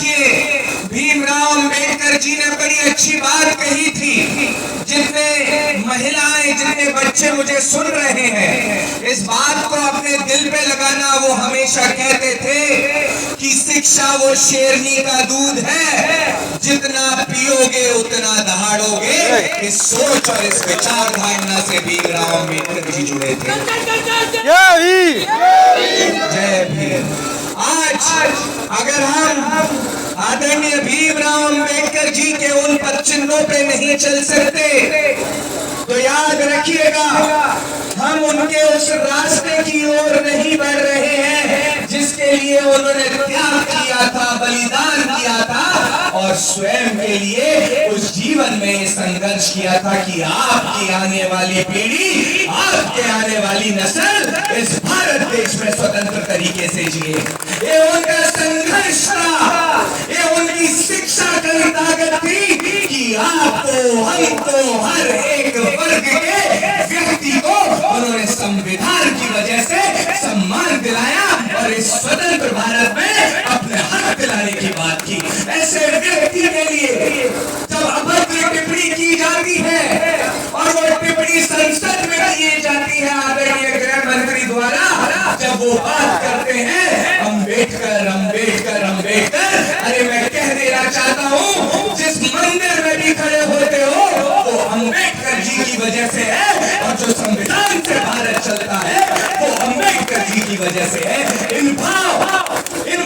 रखिए, भीमराव अंबेडकर जी ने बड़ी अच्छी बात कही थी। जितने महिलाएं, जितने बच्चे मुझे सुन रहे हैं, इस बात को अपने दिल पे लगाना। वो हमेशा कहते थे कि शिक्षा वो शेरनी का दूध है, जितना पियोगे उतना दहाड़ोगे। इस सोच और इस विचार धारणा से भीमराव अंबेडकर जी जुड़े थे। जय भीम। आज अगर हम आदरणीय भीमराव अंबेडकर जी के उन पद चिन्हों पे नहीं चल सकते, तो याद रखिएगा, हम उनके उस रास्ते की ओर नहीं बढ़ रहे हैं जिसके लिए उन्होंने त्याग किया था, बलिदान किया था, और स्वयं के लिए उस जीवन में ये संघर्ष किया था कि आपकी आने वाली पीढ़ी, आपके आने वाली नस्ल इस भारत देश में स्वतंत्र तरीके से जिए। ये उनका संघर्ष था, ये उनकी शिक्षा की ताकत थी कि आपको, हमको, हर एक वर्ग के व्यक्ति को उन्होंने संविधान की वजह से सम्मान दिलाया और इस स्वतंत्र भारत में अपने हक दिलाने की बात की। ऐसे व्यक्ति के लिए जब अभद्र टिप्पणी की जाती है और वो टिप्पणी संसद में की जाती है आदरणीय गृह मंत्री द्वारा, जब वो बात करते हैं अंबेडकर अंबेडकर अंबेडकर, अरे मैं कह देना चाहता हूँ, जिस मंदिर में भी खड़े होते हो वो अंबेडकर जी की वजह से है, और जो संविधान से भारत चलता है वो अंबेडकर जी की वजह से है। इन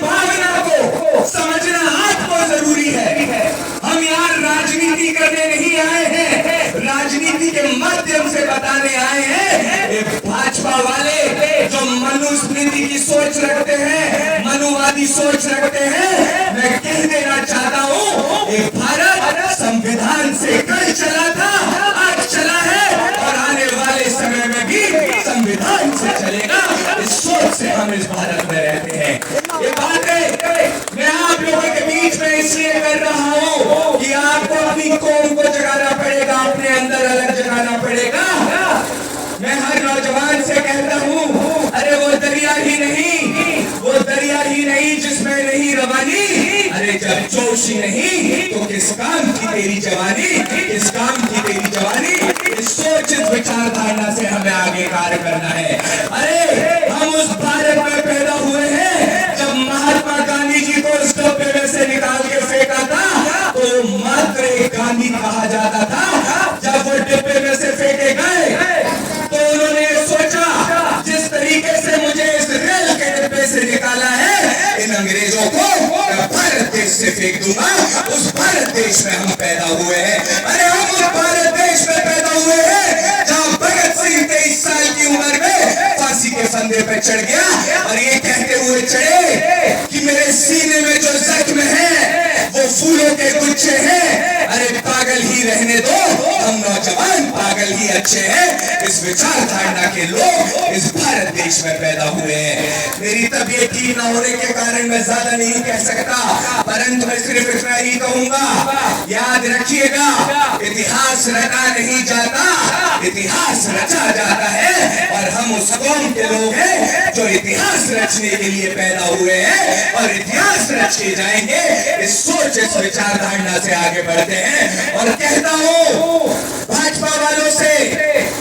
भावना को समझना आपको जरूरी है। हम यहाँ राजनीति करने नहीं आए हैं, राजनीति के माध्यम से बताने आए हैं। ये भाजपा वाले जो मनुस्मृति की सोच रखते हैं, मनुवादी सोच रखते हैं, मैं कह देना चाहता हूँ, ये भारत संविधान से कल चला था, आज चला है, और आने वाले समय में भी संविधान से चलेगा। इस सोच से हम इस भारत में रहते हैं। ये बातें मैं आप लोगों के बीच में इसलिए कर रहा हूँ कि आपको अपनी कौम को जगाना पड़ेगा, अपने अंदर अलग जगाना पड़ेगा। मैं हर नौजवान से कहता हूँ, अरे वो दरिया ही नहीं जिसमें नहीं रवानी, अरे जब जोश ही नहीं तो किस काम की तेरी जवानी, किस काम की तेरी जवानी। इस सोच, इस विचार धारणा से हमें आगे कार्य करना है। अरे हम उस भारत में पैदा हुए हैं जब महात्मा गांधी जी को उस डब्बे में से निकाल के फेंका था तो मात्र एक गांधी कहा जाता था। जब वो डिब्बे में से फेंके गए तो उन्होंने सोचा, जिस तरीके से मुझे इस रेल के डिब्बे से निकाला है, इन अंग्रेजों को भारत देश से फेंक दूंगा। उस भारत देश में हम पैदा हुए हैं। अरे हम उस भारत देश में पैदा हुए हैं जहाँ भगत सिंह 23 साल की उम्र में फांसी के फंदे पे चढ़ गया और ये कहते हुए चढ़े कि मेरे सीने में जो जख्म है वो फूलों के गुच्छे हैं। अरे पागल ही रहने दो, हम नौजवान पागल ही अच्छे हैं। इस विचार धारणा के लोग इस भारत देश में पैदा हुए हैं। मेरी तबीयत ठीक न होने के कारण मैं ज्यादा नहीं कह सकता, परंतु मैं सिर्फ इतना ही कहूंगा, याद रखिएगा, इतिहास रटा नहीं जाता, इतिहास रचा जाता है। और हम उस कौम के लोग हैं जो इतिहास रचने के लिए पैदा हुए हैं और इतिहास रच के जाएंगे। इस सोच, इस विचार धारणा से आगे बढ़ते हैं। और कहता हूँ भाजपा वालों से,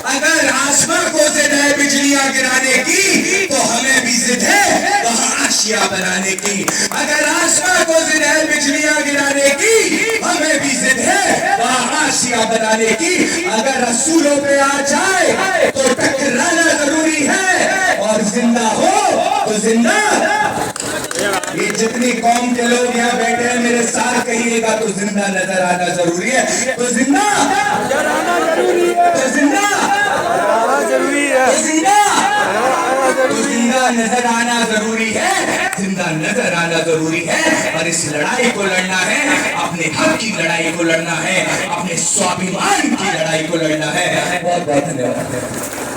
अगर आसमां को जिद है बिजलियां गिराने की तो हमें भी जिद है वहां आशिया बनाने की। अगर आसमां को जिद है बिजलियां गिराने की, हमें भी जिद है वहां आशिया बनाने की। अगर रसूलों पे आ जाए तो टकराना जरूरी है, और जिंदा हो तो जिंदा। ये जितनी कौम के लोग यहाँ बैठे हैं मेरे साथ कहिएगा, तो जिंदा नजर आना जरूरी है, तो जिंदा जरूरी है, तो जिंदा जरूरी है, तो जिंदा नजर आना जरूरी है, जिंदा नजर आना जरूरी है। और इस लड़ाई को लड़ना है, अपने हक की लड़ाई को लड़ना है, अपने स्वाभिमान की लड़ाई को लड़ना है। बहुत बहुत धन्यवाद।